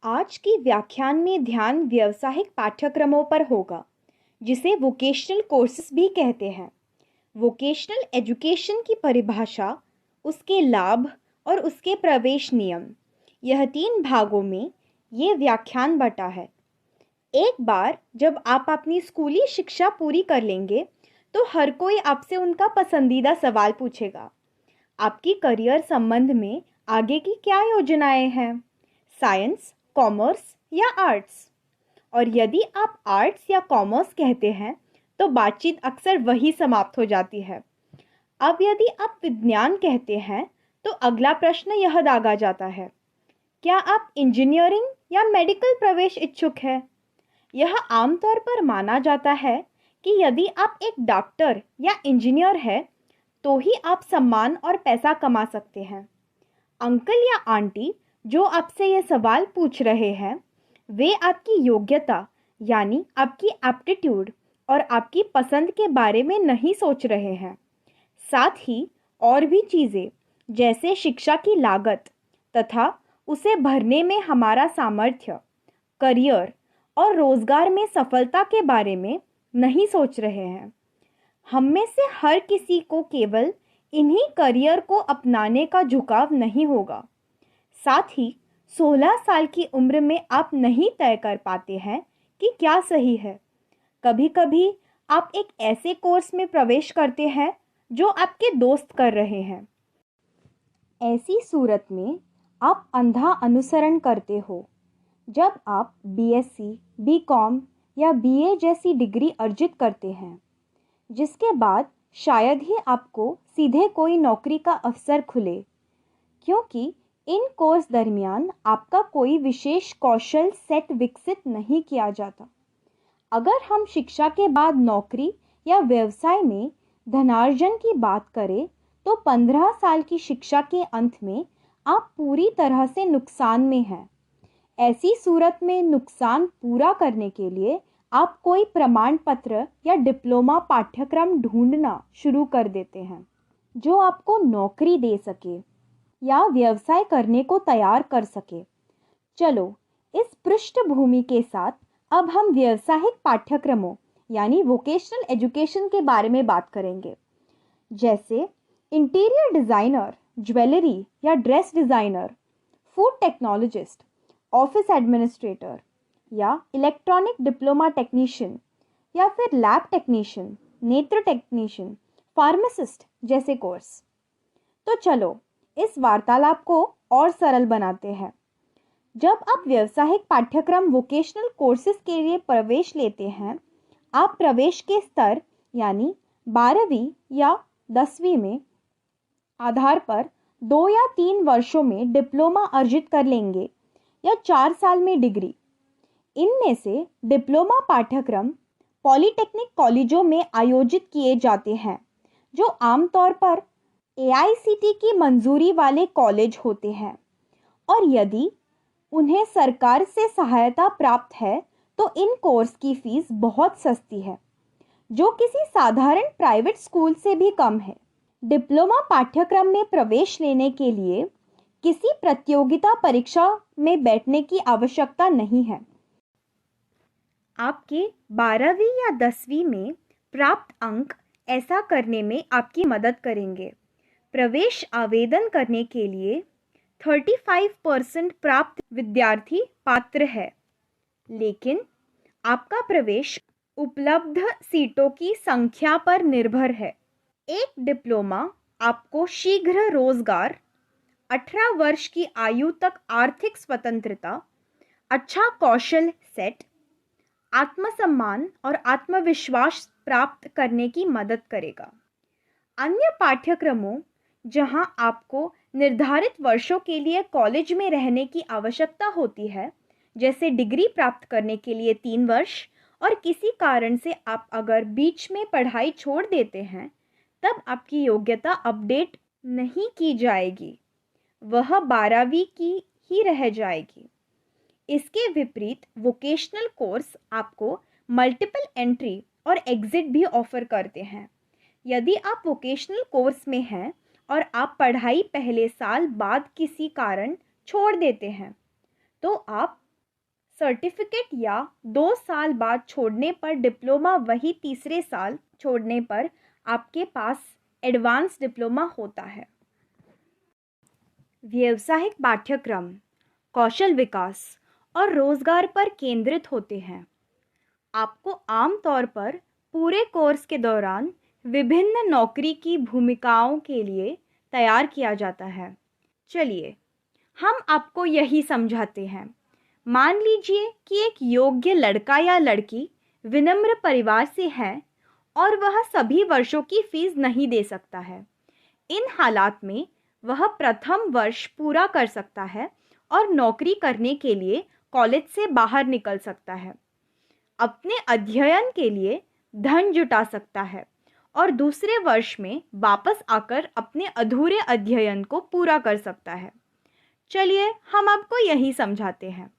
आज की व्याख्यान में ध्यान व्यावसायिक पाठ्यक्रमों पर होगा, जिसे वोकेशनल कोर्सेज भी कहते हैं। वोकेशनल एजुकेशन की परिभाषा, उसके लाभ और उसके प्रवेश नियम, यह 3 भागों में ये व्याख्यान बटा है। एक बार जब आप अपनी स्कूली शिक्षा पूरी कर लेंगे, तो हर कोई आपसे उनका पसंदीदा सवाल पूछेगा। आपकी करियर संबंध में आगे की क्या योजनाएं हैं? साइंस, कॉमर्स या आर्ट्स? और यदि आप आर्ट्स या कॉमर्स कहते हैं तो बातचीत अक्सर वही समाप्त हो जाती है। अब यदि आप विज्ञान कहते हैं तो अगला प्रश्न यह दागा जाता है, क्या आप इंजीनियरिंग या मेडिकल प्रवेश इच्छुक हैं? यह आमतौर पर माना जाता है कि यदि आप एक डॉक्टर या इंजीनियर हैं तो ही आप सम्मान और पैसा कमा सकते हैं। अंकल या आंटी जो आपसे ये सवाल पूछ रहे हैं, वे आपकी योग्यता यानी आपकी एप्टीट्यूड और आपकी पसंद के बारे में नहीं सोच रहे हैं। साथ ही और भी चीज़ें जैसे शिक्षा की लागत तथा उसे भरने में हमारा सामर्थ्य, करियर और रोजगार में सफलता के बारे में नहीं सोच रहे हैं। हम में से हर किसी को केवल इन्हीं करियर को अपनाने का झुकाव नहीं होगा। साथ ही 16 साल की उम्र में आप नहीं तय कर पाते हैं कि क्या सही है। कभी कभी आप एक ऐसे कोर्स में प्रवेश करते हैं जो आपके दोस्त कर रहे हैं। ऐसी सूरत में आप अंधा अनुसरण करते हो। जब आप बीएससी, बीकॉम या बीए जैसी डिग्री अर्जित करते हैं, जिसके बाद शायद ही आपको सीधे कोई नौकरी का अवसर खुले, क्योंकि इन कोर्स दरमियान आपका कोई विशेष कौशल सेट विकसित नहीं किया जाता। अगर हम शिक्षा के बाद नौकरी या व्यवसाय में धनार्जन की बात करें तो 15 साल की शिक्षा के अंत में आप पूरी तरह से नुकसान में हैं। ऐसी सूरत में नुकसान पूरा करने के लिए आप कोई प्रमाण पत्र या डिप्लोमा पाठ्यक्रम ढूंढना शुरू कर देते हैं जो आपको नौकरी दे सके या व्यवसाय करने को तैयार कर सके। चलो, इस पृष्ठभूमि के साथ अब हम व्यावसायिक पाठ्यक्रमों यानी वोकेशनल एजुकेशन के बारे में बात करेंगे, जैसे इंटीरियर डिज़ाइनर, ज्वेलरी या dress designer, food technologist, office administrator या इलेक्ट्रॉनिक डिप्लोमा टेक्नीशियन या फिर लैब टेक्नीशियन, नेत्र टेक्नीशियन, फार्मासिस्ट जैसे कोर्स। तो चलो इस वार्तालाप को और सरल बनाते हैं। जब आप व्यावसायिक पाठ्यक्रम वोकेशनल कोर्सेज के लिए प्रवेश लेते हैं, आप प्रवेश के स्तर यानी 12वीं या 10वीं में आधार पर 2 या 3 वर्षों में डिप्लोमा अर्जित कर लेंगे या 4 साल में डिग्री। इनमें से डिप्लोमा पाठ्यक्रम पॉलिटेक्निक कॉलेजों में आयोजित किए जाते हैं, जो आमतौर पर एआईसीटी की मंजूरी वाले कॉलेज होते हैं, और यदि उन्हें सरकार से सहायता प्राप्त है तो इन कोर्स की फीस बहुत सस्ती है, जो किसी साधारण प्राइवेट स्कूल से भी कम है। डिप्लोमा पाठ्यक्रम में प्रवेश लेने के लिए किसी प्रतियोगिता परीक्षा में बैठने की आवश्यकता नहीं है। आपके 12वीं या 10वीं में प्राप्त अंक ऐसा करने में आपकी मदद करेंगे। प्रवेश आवेदन करने के लिए 35% प्राप्त विद्यार्थी पात्र है, लेकिन आपका प्रवेश उपलब्ध सीटों की संख्या पर निर्भर है। एक डिप्लोमा आपको शीघ्र रोजगार, 18 वर्ष की आयु तक आर्थिक स्वतंत्रता, अच्छा कौशल सेट, आत्मसम्मान और आत्मविश्वास प्राप्त करने की मदद करेगा। अन्य पाठ्यक्रमों जहां आपको निर्धारित वर्षों के लिए कॉलेज में रहने की आवश्यकता होती है, जैसे डिग्री प्राप्त करने के लिए 3 वर्ष, और किसी कारण से आप अगर बीच में पढ़ाई छोड़ देते हैं, तब आपकी योग्यता अपडेट नहीं की जाएगी, वह 12वीं की ही रह जाएगी। इसके विपरीत वोकेशनल कोर्स आपको मल्टीपल एंट्री और एग्जिट भी ऑफर करते हैं। यदि आप वोकेशनल कोर्स में हैं और आप पढ़ाई पहले साल बाद किसी कारण छोड़ देते हैं, तो आप सर्टिफिकेट या 2 साल बाद छोड़ने पर डिप्लोमा, वही तीसरे साल छोड़ने पर आपके पास एडवांस डिप्लोमा होता है। व्यावसायिक पाठ्यक्रम कौशल विकास और रोजगार पर केंद्रित होते हैं। आपको आमतौर पर पूरे कोर्स के दौरान विभिन्न नौकरी की भूमिकाओं के लिए तैयार किया जाता है। चलिए हम आपको यही समझाते हैं। मान लीजिए कि एक योग्य लड़का या लड़की विनम्र परिवार से है और वह सभी वर्षों की फीस नहीं दे सकता है। इन हालात में वह प्रथम वर्ष पूरा कर सकता है और नौकरी करने के लिए कॉलेज से बाहर निकल सकता है, अपने अध्ययन के लिए धन जुटा सकता है और दूसरे वर्ष में वापस आकर अपने अधूरे अध्ययन को पूरा कर सकता है। चलिए हम आपको यही समझाते हैं।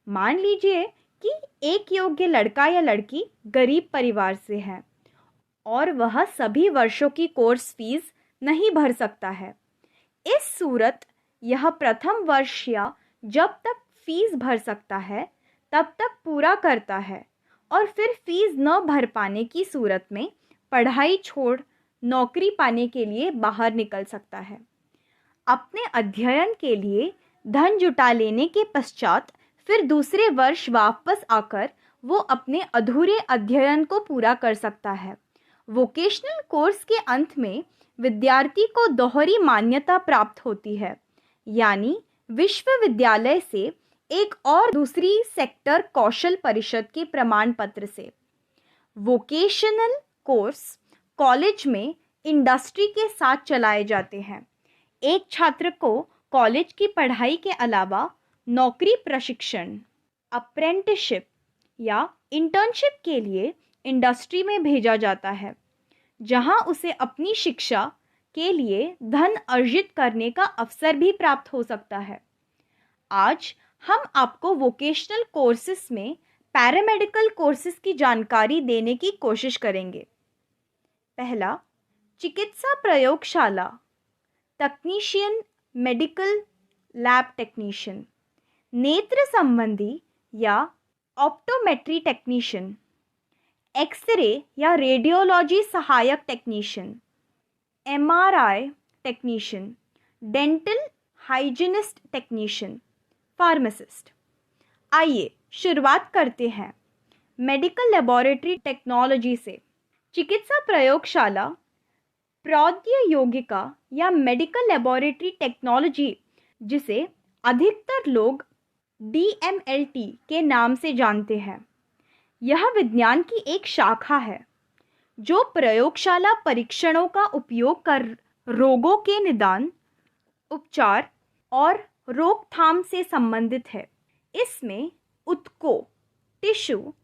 मान लीजिए कि एक योग्य लड़का या लड़की गरीब परिवार से है और वह सभी वर्षों की कोर्स फीस नहीं भर सकता है। इस सूरत यह प्रथम वर्ष या जब तक फीस भर सकता है तब तक पूरा करता है और फिर फीस न भर पाने की सूरत में पढ़ाई छोड़ नौकरी पाने के लिए बाहर निकल सकता है। अपने अध्ययन के लिए धन जुटा लेने के पश्चात फिर दूसरे वर्ष वापस आकर वो अपने अधूरे अध्ययन को पूरा कर सकता है। वोकेशनल कोर्स के अंत में विद्यार्थी को दोहरी मान्यता प्राप्त होती है, यानी विश्वविद्यालय से एक और दूसरी सेक्टर कौशल परिषद के प्रमाण पत्र से। वोकेशनल कोर्स कॉलेज में इंडस्ट्री के साथ चलाए जाते हैं। एक छात्र को कॉलेज की पढ़ाई के अलावा नौकरी प्रशिक्षण, अप्रेंटिसशिप या इंटर्नशिप के लिए इंडस्ट्री में भेजा जाता है, जहां उसे अपनी शिक्षा के लिए धन अर्जित करने का अवसर भी प्राप्त हो सकता है। आज हम आपको वोकेशनल कोर्सेस में पैरामेडिकल कोर्सेस की जानकारी देने की कोशिश करेंगे। पहला, चिकित्सा प्रयोगशाला तकनीशियन, मेडिकल लैब टेक्नीशियन, नेत्र संबंधी या ऑप्टोमेट्री टेक्नीशियन, एक्सरे या रेडियोलॉजी सहायक technician, MRI technician, dental hygienist technician, pharmacist. आइए शुरुआत करते हैं मेडिकल लेबोरेटरी टेक्नोलॉजी से। चिकित्सा प्रयोगशाला प्रौद्योगिका या मेडिकल लेबोरेटरी टेक्नोलॉजी, जिसे अधिकतर लोग DMLT के नाम से जानते हैं, यह विज्ञान की एक शाखा है जो प्रयोगशाला परीक्षणों का उपयोग कर रोगों के निदान, उपचार और रोकथाम से संबंधित है। इसमें ऊतकों, टिश्यू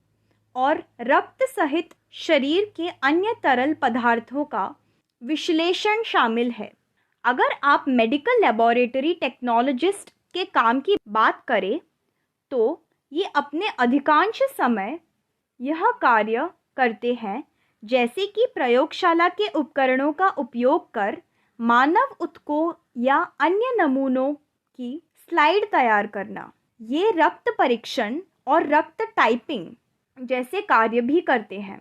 और रक्त सहित शरीर के अन्य तरल पदार्थों का विश्लेषण शामिल है। अगर आप मेडिकल लेबोरेटरी टेक्नोलॉजिस्ट के काम की बात करें तो ये अपने अधिकांश समय यह कार्य करते हैं जैसे कि प्रयोगशाला के उपकरणों का उपयोग कर मानव ऊतकों या अन्य नमूनों की स्लाइड तैयार करना। ये रक्त परीक्षण और रक्त टाइपिंग जैसे कार्य भी करते हैं।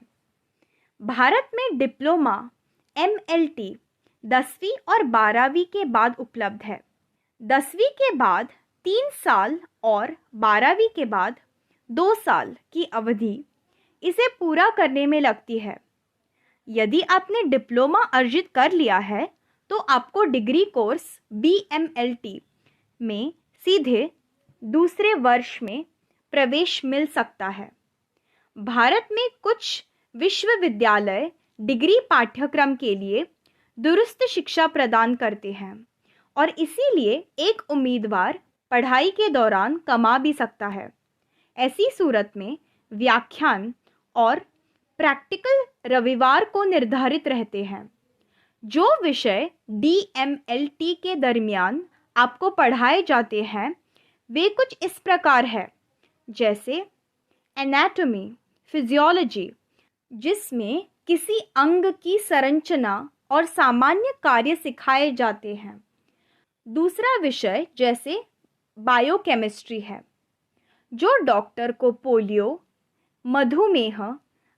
भारत में डिप्लोमा MLT 10वीं और 12वीं के बाद उपलब्ध है। 10वीं के बाद 3 साल और 12वीं के बाद 2 साल की अवधि इसे पूरा करने में लगती है। यदि आपने डिप्लोमा अर्जित कर लिया है तो आपको डिग्री कोर्स BMLT में सीधे दूसरे वर्ष में प्रवेश मिल सकता है। भारत में कुछ विश्वविद्यालय डिग्री पाठ्यक्रम के लिए दुरुस्त शिक्षा प्रदान करते हैं और इसीलिए एक उम्मीदवार पढ़ाई के दौरान कमा भी सकता है। ऐसी सूरत में व्याख्यान और प्रैक्टिकल रविवार को निर्धारित रहते हैं। जो विषय DMLT के दरमियान आपको पढ़ाए जाते हैं वे कुछ इस प्रकार है, जैसे एनाटॉमी, फिजियोलॉजी, जिसमें किसी अंग की संरचना और सामान्य कार्य सिखाए जाते हैं। दूसरा विषय जैसे बायोकेमिस्ट्री है। जो डॉक्टर को पोलियो, मधुमेह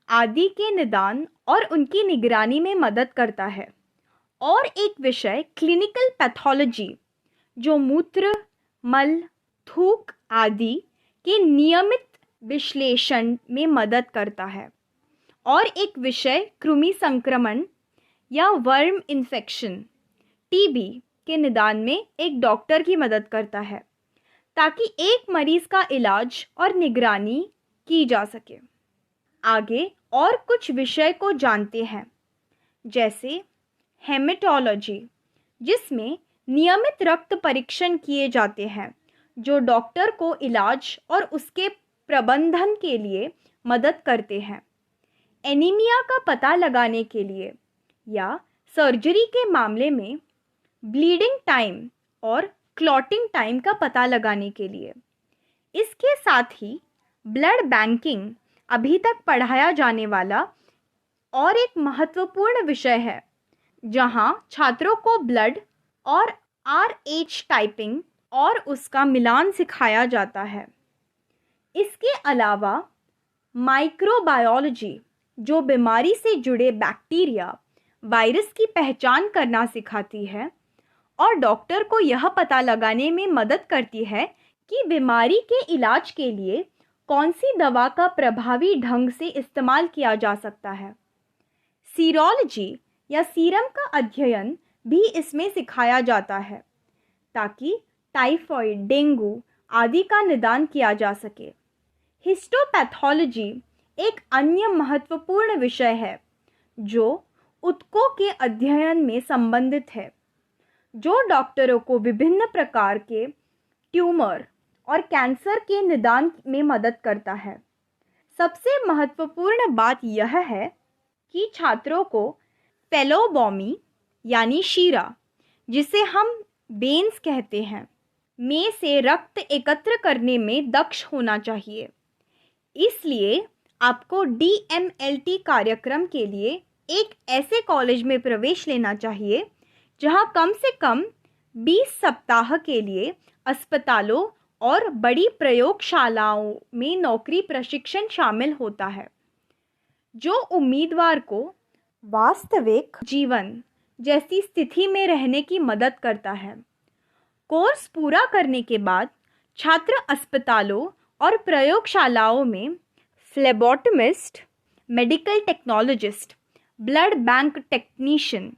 आदि के निदान और उनकी निगरानी में मदद करता है। और एक विषय क्लिनिकल पैथोलॉजी, जो मूत्र, मल, थूक आदि के नियमित विश्लेषण में मदद करता है। और एक विषय कृमि संक्रमण या वर्म इन्फेक्शन, टीबी के निदान में एक डॉक्टर की मदद करता है, ताकि एक मरीज का इलाज और निगरानी की जा सके। आगे और कुछ विषय को जानते हैं, जैसे हेमेटोलॉजी, जिसमें नियमित रक्त परीक्षण किए जाते हैं, जो डॉक्टर को इलाज और उसके प्रबंधन के लिए मदद करते हैं। एनीमिया का पता लगाने के लिए या सर्जरी के मामले में ब्लीडिंग टाइम और क्लॉटिंग टाइम का पता लगाने के लिए। इसके साथ ही ब्लड बैंकिंग अभी तक पढ़ाया जाने वाला और एक महत्वपूर्ण विषय है, जहां छात्रों को ब्लड और RH टाइपिंग और उसका मिलान सिखाया जाता है। इसके अलावा माइक्रोबायोलॉजी, जो बीमारी से जुड़े बैक्टीरिया, वायरस की पहचान करना सिखाती है और डॉक्टर को यह पता लगाने में मदद करती है कि बीमारी के इलाज के लिए कौन सी दवा का प्रभावी ढंग से इस्तेमाल किया जा सकता है। सीरोलॉजी या सीरम का अध्ययन भी इसमें सिखाया जाता है, ताकि टाइफॉइड, डेंगू आदि का निदान किया जा सके। हिस्टोपैथोलॉजी एक अन्य महत्वपूर्ण विषय है, जो ऊतकों के अध्ययन में संबंधित है, जो डॉक्टरों को विभिन्न प्रकार के ट्यूमर और कैंसर के निदान में मदद करता है। सबसे महत्वपूर्ण बात यह है कि छात्रों को फेलोबॉमी यानी शीरा, जिसे हम वेन्स कहते हैं, में से रक्त एकत्र करने में दक्ष होना चाहिए। इसलिए आपको DMLT कार्यक्रम के लिए एक ऐसे कॉलेज में प्रवेश लेना चाहिए जहां कम से कम 20 सप्ताह के लिए अस्पतालों और बड़ी प्रयोगशालाओं में नौकरी प्रशिक्षण शामिल होता है, जो उम्मीदवार को वास्तविक जीवन जैसी स्थिति में रहने की मदद करता है। कोर्स पूरा करने के बाद छात्र अस्पतालों और प्रयोगशालाओं में phlebotomist, medical technologist, blood bank technician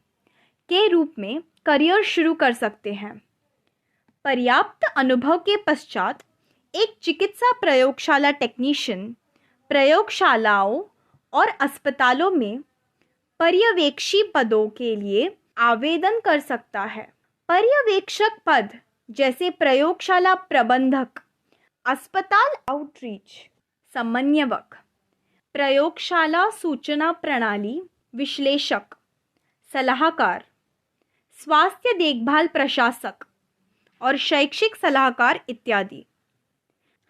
के रूप में करियर शुरू कर सकते हैं। पर्याप्त अनुभव के पश्चात एक चिकित्सा प्रयोगशाला टेक्नीशियन प्रयोगशालाओं और अस्पतालों में पर्यवेक्षी पदों के लिए आवेदन कर सकता है। पर्यवेक्षक पद जैसे प्रयोगशाला प्रबंधक, अस्पताल आउटरीच समन्वयक, प्रयोगशाला सूचना प्रणाली विश्लेषक, सलाहकार, स्वास्थ्य देखभाल प्रशासक और शैक्षिक सलाहकार इत्यादि।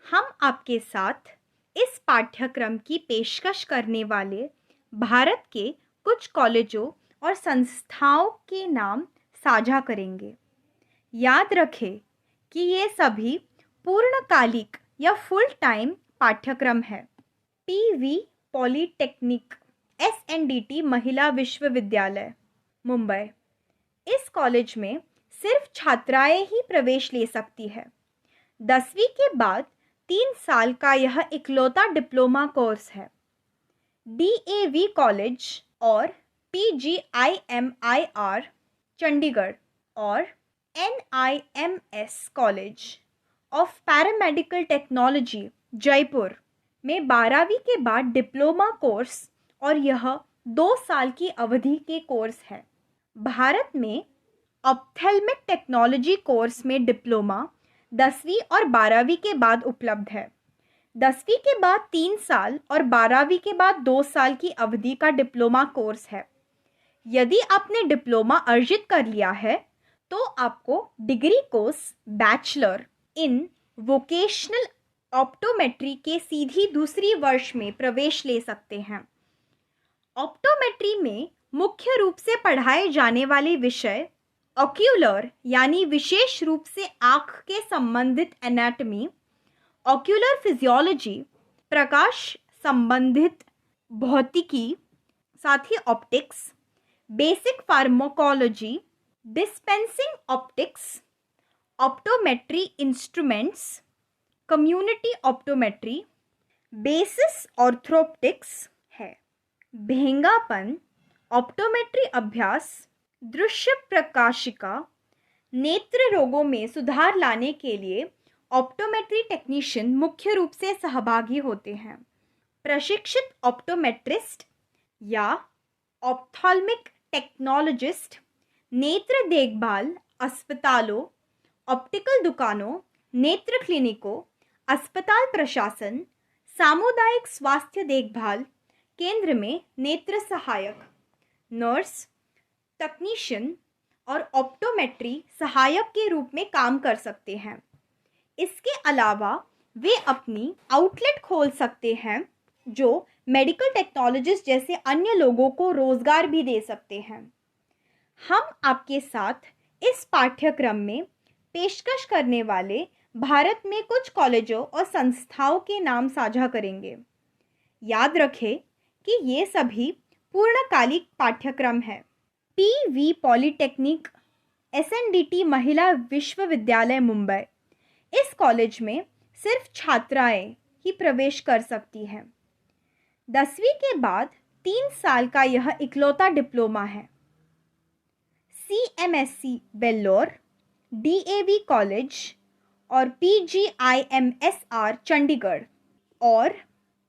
हम आपके साथ इस पाठ्यक्रम की पेशकश करने वाले भारत के कुछ कॉलेजों और संस्थाओं के नाम साझा करेंगे। याद रखें कि ये सभी पूर्णकालिक या फुल टाइम पाठ्यक्रम है। PV पॉलीटेक्निक SNDT महिला विश्वविद्यालय मुंबई, इस कॉलेज में सिर्फ छात्राएं ही प्रवेश ले सकती है। 10वीं के बाद 3 साल का यह इकलौता डिप्लोमा कोर्स है। DAV कॉलेज और PGIMIR चंडीगढ़ और NIMS college of paramedical technology Jaipur में 12वीं के बाद डिप्लोमा कोर्स और यह 2 साल की अवधि के कोर्स है। भारत में ऑप्थेल्मिक टेक्नोलॉजी कोर्स में डिप्लोमा 10वीं और 12वीं के बाद उपलब्ध है। 10वीं के बाद 3 साल और 12वीं के बाद 2 साल की अवधि का डिप्लोमा कोर्स है। यदि आपने डिप्लोमा अर्जित कर लिया है तो आपको degree course bachelor in vocational optometry के सीधी दूसरी वर्ष में प्रवेश ले सकते हैं। ऑप्टोमेट्री में मुख्य रूप से पढ़ाए जाने वाले विषय ऑक्यूलर यानी विशेष रूप से आँख के संबंधित एनाटॉमी, ऑक्यूलर फिजियोलॉजी, प्रकाश संबंधित भौतिकी, साथ ही optics, basic pharmacology, dispensing optics, optometry instruments, community optometry, basis orthoptics है। भेंगापन, ऑप्टोमेट्री अभ्यास, दृश्य प्रकाशिका, नेत्र रोगों में सुधार लाने के लिए ऑप्टोमेट्री टेक्नीशियन मुख्य रूप से सहभागी होते हैं। प्रशिक्षित ऑप्टोमेट्रिस्ट या ऑप्थाल्मिक टेक्नोलॉजिस्ट नेत्र देखभाल अस्पतालों, ऑप्टिकल दुकानों, नेत्र क्लिनिकों, अस्पताल प्रशासन, सामुदायिक स्वास्थ्य देखभाल केंद्र में नेत्र सहायक, नर्स, तकनीशियन और ऑप्टोमेट्री सहायक के रूप में काम कर सकते हैं। इसके अलावा वे अपनी आउटलेट खोल सकते हैं जो मेडिकल टेक्नोलॉजिस्ट जैसे अन्य लोगों को रोजगार भी दे सकते हैं। हम आपके साथ इस पाठ्यक्रम में पेशकश करने वाले भारत में कुछ कॉलेजों और संस्थाओं के नाम साझा करेंगे। याद रखें कि ये सभी पूर्णकालिक पाठ्यक्रम है। PV पॉलिटेक्निक, SNDT महिला विश्वविद्यालय मुंबई, इस कॉलेज में सिर्फ छात्राएं ही प्रवेश कर सकती हैं। 10वीं के बाद 3 साल का यह इकलौता डिप्लोमा है। CMSC वेल्लोर, DAV कॉलेज और PGIMSR चंडीगढ़ और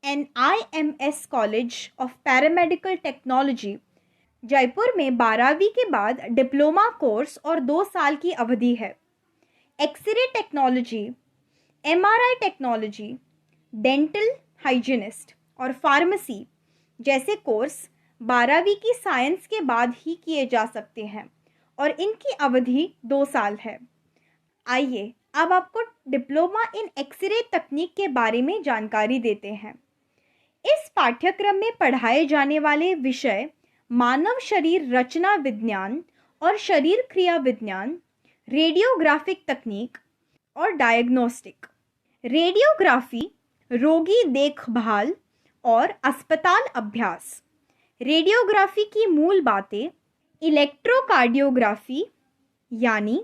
NIMS college of paramedical technology Jaipur में 12वीं के बाद डिप्लोमा कोर्स और 2 साल की अवधि है। X ray technology, MRI technology, dental hygienist और फार्मेसी जैसे कोर्स 12वीं की साइंस के बाद ही किए जा सकते हैं और इनकी अवधि 2 साल है। आइए अब आपको डिप्लोमा इन एक्सरे तकनीक के बारे में जानकारी देते हैं। इस पाठ्यक्रम में पढ़ाए जाने वाले विषय मानव शरीर रचना विज्ञान और शरीर क्रिया विज्ञान, रेडियोग्राफिक तकनीक और डायग्नोस्टिक। रेडियोग्राफी रोगी देखभाल और अस्पताल अभ्यास। रेडियोग्राफी की मूल बातें इलेक्ट्रोकार्डियोग्राफी यानी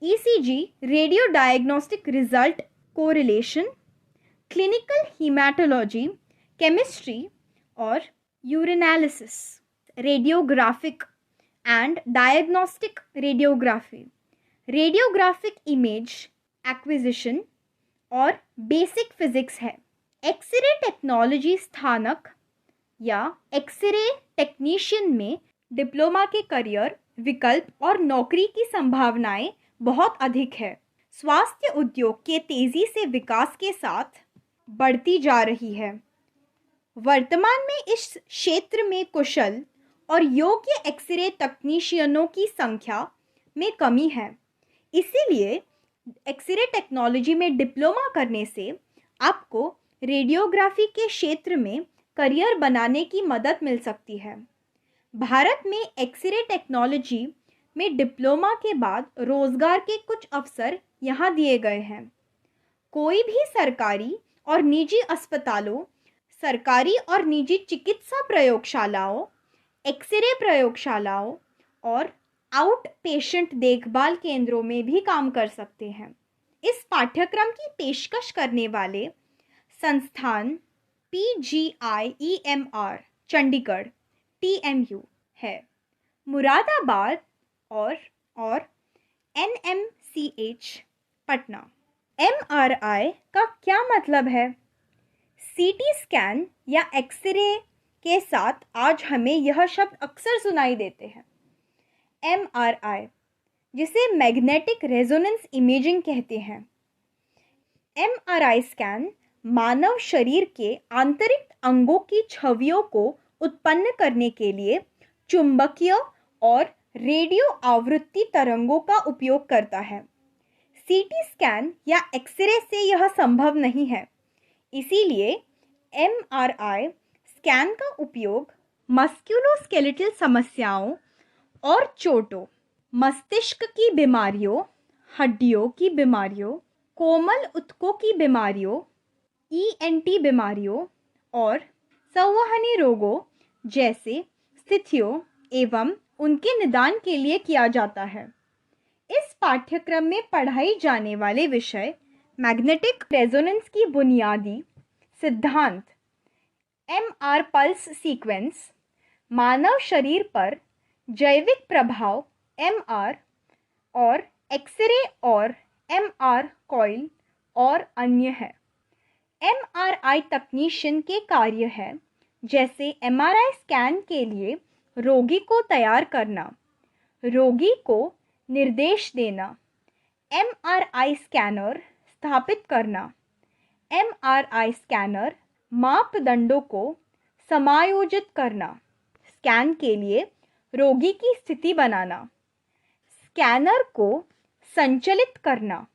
ECG, radio diagnostic result correlation, clinical haematology, chemistry और urinalysis, radiographic and diagnostic radiography, radiographic image acquisition और बेसिक फिजिक्स है। एक्सरे टेक्नोलॉजी स्थानक या एक्सरे टेक्नीशियन में डिप्लोमा के करियर विकल्प और नौकरी की संभावनाएं बहुत अधिक है। स्वास्थ्य उद्योग के तेजी से विकास के साथ बढ़ती जा रही है। वर्तमान में इस क्षेत्र में कुशल और योग्य एक्सरे तकनीशियनों की संख्या में कमी है। इसीलिए एक्सरे टेक्नोलॉजी में डिप्लोमा करने से आपको रेडियोग्राफी के क्षेत्र में करियर बनाने की मदद मिल सकती है। भारत में एक्सरे टेक्नोलॉजी में डिप्लोमा के बाद रोजगार के कुछ अवसर यहाँ दिए गए हैं। कोई भी सरकारी और निजी अस्पतालों, सरकारी और निजी चिकित्सा प्रयोगशालाओं, एक्सरे प्रयोगशालाओं और आउट पेशेंट देखभाल केंद्रों में भी काम कर सकते हैं। इस पाठ्यक्रम की पेशकश करने वाले संस्थान PGIEMR चंडीगढ़ TMU है, मुरादाबाद और NMCH पटना। MRI का क्या मतलब है? CT स्कैन या एक्सरे के साथ आज हमें यह शब्द अक्सर सुनाई देते हैं। MRI, जिसे मैग्नेटिक रेजोनेंस इमेजिंग कहते हैं। MRI स्कैन मानव शरीर के आंतरिक अंगों की छवियों को उत्पन्न करने के लिए चुंबकीय और रेडियो आवृत्ति तरंगों का उपयोग करता है। CT स्कैन या एक्सरे से यह संभव नहीं है। इसीलिए MRI स्कैन का उपयोग मस्कुलोस्केलेटल समस्याओं और चोटों, मस्तिष्क की बीमारियों, हड्डियों की बीमारियों कोमल ऊतकों की बीमारियों, ईएनटी बीमारियों और संवहनी रोगों जैसे स्थितियों एवं उनके निदान के लिए किया जाता है। इस पाठ्यक्रम में पढ़ाई जाने वाले विषय मैग्नेटिक रेजोनेंस की बुनियादी सिद्धांत, एमआर पल्स सीक्वेंस, मानव शरीर पर जैविक प्रभाव एमआर और एक्सरे और एमआर कॉइल और अन्य है। एमआरआई तकनीशियन के कार्य है जैसे एमआरआई स्कैन के लिए रोगी को तैयार करना, रोगी को निर्देश देना, एमआरआई स्कैनर स्थापित करना, एमआरआई स्कैनर मापदंडों को समायोजित करना, स्कैन के लिए रोगी की स्थिति बनाना, स्कैनर को संचालित करना,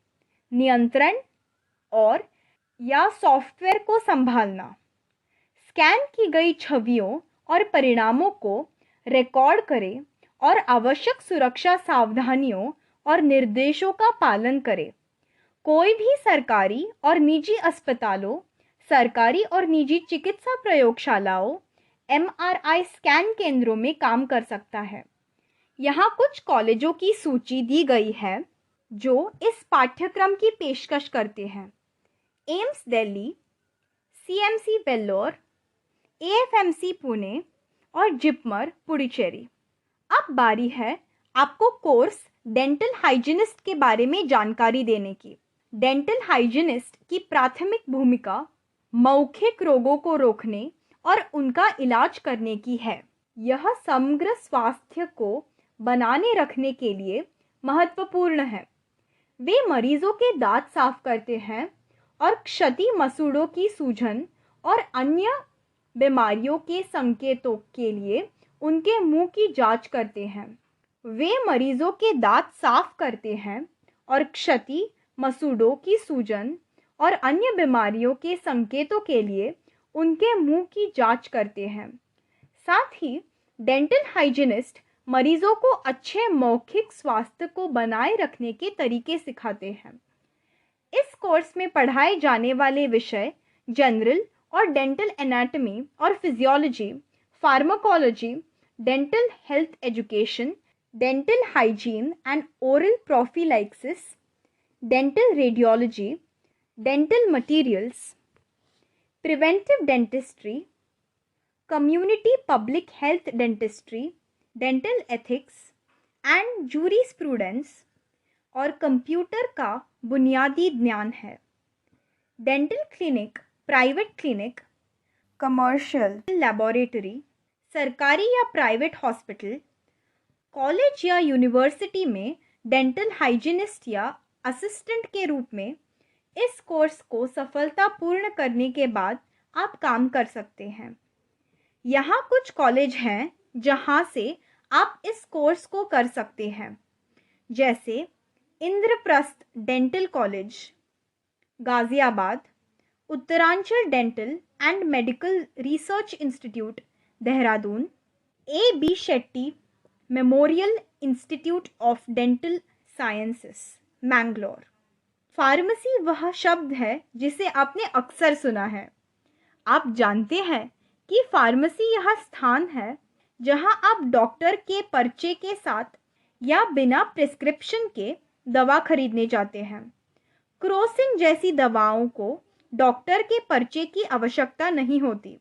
नियंत्रण और या सॉफ्टवेयर को संभालना, स्कैन की गई छवियों और परिणामों को रिकॉर्ड करें और आवश्यक सुरक्षा सावधानियों और निर्देशों का पालन करें। कोई भी सरकारी और निजी अस्पतालों, सरकारी और निजी चिकित्सा प्रयोगशालाओं, एमआरआई स्कैन केंद्रों में काम कर सकता है। यहाँ कुछ कॉलेजों की सूची दी गई है जो इस पाठ्यक्रम की पेशकश करते हैं: AIIMS Delhi, CMC Vellore, AFMC Pune और जिपमर पुडुचेरी। अब बारी है आपको कोर्स डेंटल हाइजीनिस्ट के बारे में जानकारी देने की। डेंटल हाइजीनिस्ट की प्राथमिक भूमिका मौखिक रोगों को रोकने और उनका इलाज करने की है। यह समग्र स्वास्थ्य को बनाने रखने के लिए महत्वपूर्ण है। वे मरीजों के दांत साफ करते हैं और क्षति, मसूड़ों की सूजन और अन्य बीमारियों के संकेतों के लिए उनके मुंह की जांच करते हैं। वे मरीजों के दांत साफ करते हैं और क्षति, मसूड़ों की सूजन और अन्य बीमारियों के संकेतों के लिए उनके मुंह की जांच करते हैं। साथ ही डेंटल हाइजीनिस्ट मरीजों को अच्छे मौखिक स्वास्थ्य को बनाए रखने के तरीके सिखाते हैं। इस कोर्स में पढ़ाए जाने वाले विषय जनरल और डेंटल एनाटॉमी और physiology, pharmacology, dental health education, dental hygiene and oral prophylaxis, dental radiology, dental materials, preventive dentistry, community public health dentistry, dental ethics and jurisprudence और कंप्यूटर का बुनियादी ज्ञान है। Dental clinic, private clinic, commercial laboratory, सरकारी या private hospital, college या university में dental hygienist या असिस्टेंट के रूप में इस कोर्स को सफलतापूर्ण करने के बाद आप काम कर सकते हैं। यहाँ कुछ कॉलेज हैं जहाँ से आप इस कोर्स को कर सकते हैं, जैसे Indraprastha dental college, Ghaziabad, Uttaranchal dental and medical research institute, Dehradun, A B. Shetty memorial institute of dental sciences, Mangalore. Pharmacy वह शब्द है जिसे आपने अक्सर सुना है। आप जानते हैं कि फार्मेसी यह स्थान है जहां आप डॉक्टर के पर्चे के साथ या बिना प्रिस्क्रिप्शन के दवा खरीदने जाते हैं। क्रोसिन जैसी दवाओं को डॉक्टर के पर्चे की आवश्यकता नहीं होती।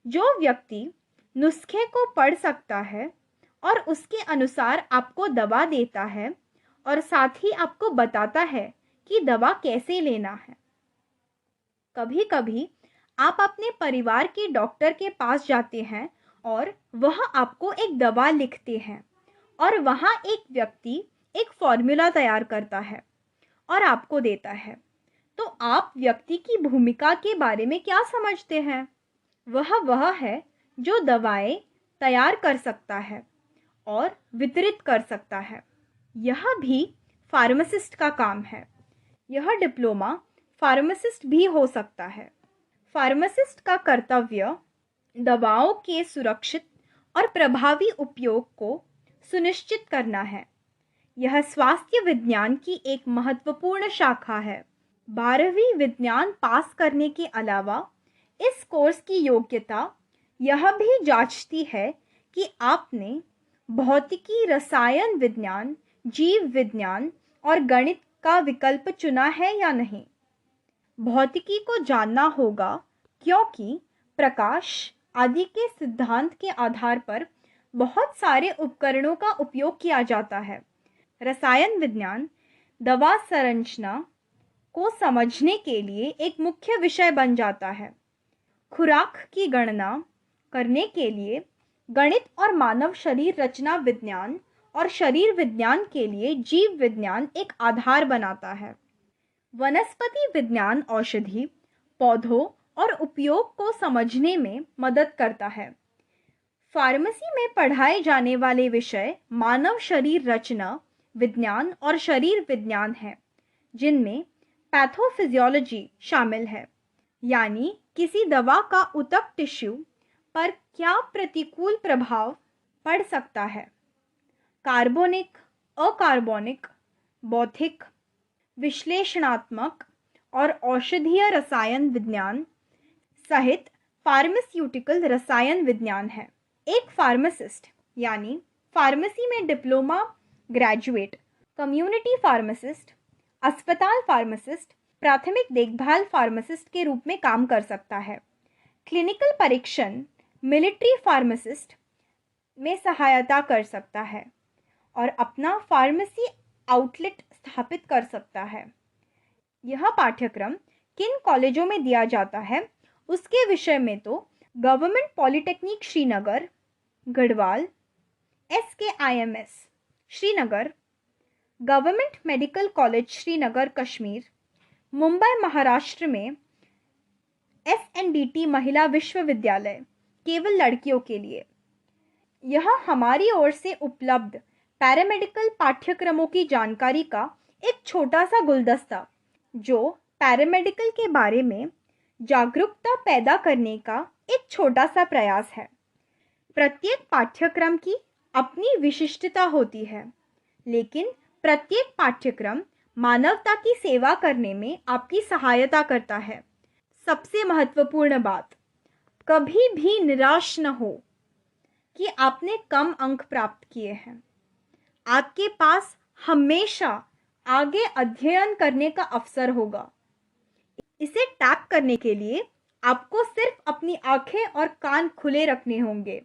जो व्यक्ति नुस्खे को पढ़ सकता है और उसके अनुसार आपको दवा देता है और साथ ही आपको बताता है कि दवा कैसे लेना है। कभी कभी आप अपने परिवार के डॉक्टर के पास जाते हैं और वह आपको एक दवा लिखते हैं और वहाँ एक व्यक्ति एक फॉर्मूला तैयार करता है और आपको देता है। तो आप व्यक्ति की भूमिका के बारे में क्या समझते हैं? वह है जो दवाएं तैयार कर सकता है और वितरित कर सकता है। यह भी फार्मासिस्ट का काम है। यह डिप्लोमा फार्मासिस्ट भी हो सकता है। फार्मासिस्ट का कर्तव्य दवाओं के सुरक्षित और प्रभावी उपयोग को सुनिश्चित करना है। यह स्वास्थ्य विज्ञान की एक महत्वपूर्ण शाखा है 12वीं विज्ञान पास करने के अलावा इस कोर्स की योग्यता यह भी जांचती है कि आपने भौतिकी, रसायन विज्ञान, जीव विज्ञान और गणित का विकल्प चुना है या नहीं। भौतिकी को जानना होगा क्योंकि प्रकाश आदि के सिद्धांत के आधार पर बहुत सारे उपकरणों का उपयोग किया जाता है। रसायन विज्ञान दवा संरचना को समझने के लिए एक मुख्य विषय बन जाता है। खुराक की गणना करने के लिए गणित और मानव शरीर रचना विज्ञान और शरीर विज्ञान के लिए जीव विज्ञान एक आधार बनाता है। वनस्पति विज्ञान औषधि, पौधों और उपयोग को समझने में मदद करता है। फार्मेसी में पढ़ाए जाने वाले विषय मानव शरीर रचना विज्ञान और शरीर विज्ञान है, जिनमें पैथोफिजियोलॉजी शामिल है, यानी किसी दवा का ऊतक टिश्यू पर क्या प्रतिकूल प्रभाव पड़ सकता है। कार्बनिक, अकार्बनिक, भौतिक, विश्लेषणात्मक और औषधीय रसायन विज्ञान सहित फार्मास्यूटिकल रसायन विज्ञान है। एक फार्मासिस्ट यानी फार्मेसी में डिप्लोमा ग्रेजुएट, कम्युनिटी फार्मासिस्ट, अस्पताल फार्मासिस्ट, प्राथमिक देखभाल फार्मासिस्ट के रूप में काम कर सकता है। क्लिनिकल परीक्षण मिलिट्री फार्मासिस्ट में सहायता कर सकता है और अपना फार्मेसी आउटलेट स्थापित कर सकता है। यह पाठ्यक्रम किन कॉलेजों में दिया जाता है उसके विषय में तो government polytechnic Srinagar, Garhwal, SKIMS Srinagar, government medical college Srinagar Kashmir, Mumbai Maharashtra में SNDT महिला विश्वविद्यालय केवल लड़कियों के लिए। यह हमारी ओर से उपलब्ध पैरामेडिकल पाठ्यक्रमों की जानकारी का एक छोटा सा गुलदस्ता, जो पैरामेडिकल के बारे में जागरूकता पैदा करने का एक छोटा सा प्रयास है। प्रत्येक पाठ्यक्रम की अपनी विशिष्टता होती है, लेकिन प्रत्येक पाठ्यक्रम मानवता की सेवा करने में आपकी सहायता करता है। सबसे महत्वपूर्ण बात, कभी भी निराश न हो कि आपने कम अंक प्राप्त किए हैं। आपके पास हमेशा आगे अध्ययन करने का अवसर होगा। इसे टैप करने के लिए आपको सिर्फ अपनी आंखें और कान खुले रखने होंगे।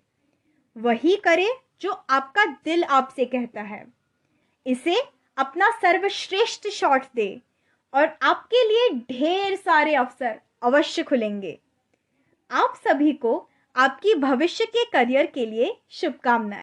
वही करें जो आपका दिल आपसे कहता है। इसे अपना सर्वश्रेष्ठ शॉट दे और आपके लिए ढेर सारे अवसर अवश्य खुलेंगे। आप सभी को आपकी भविष्य के करियर के लिए शुभकामनाएं।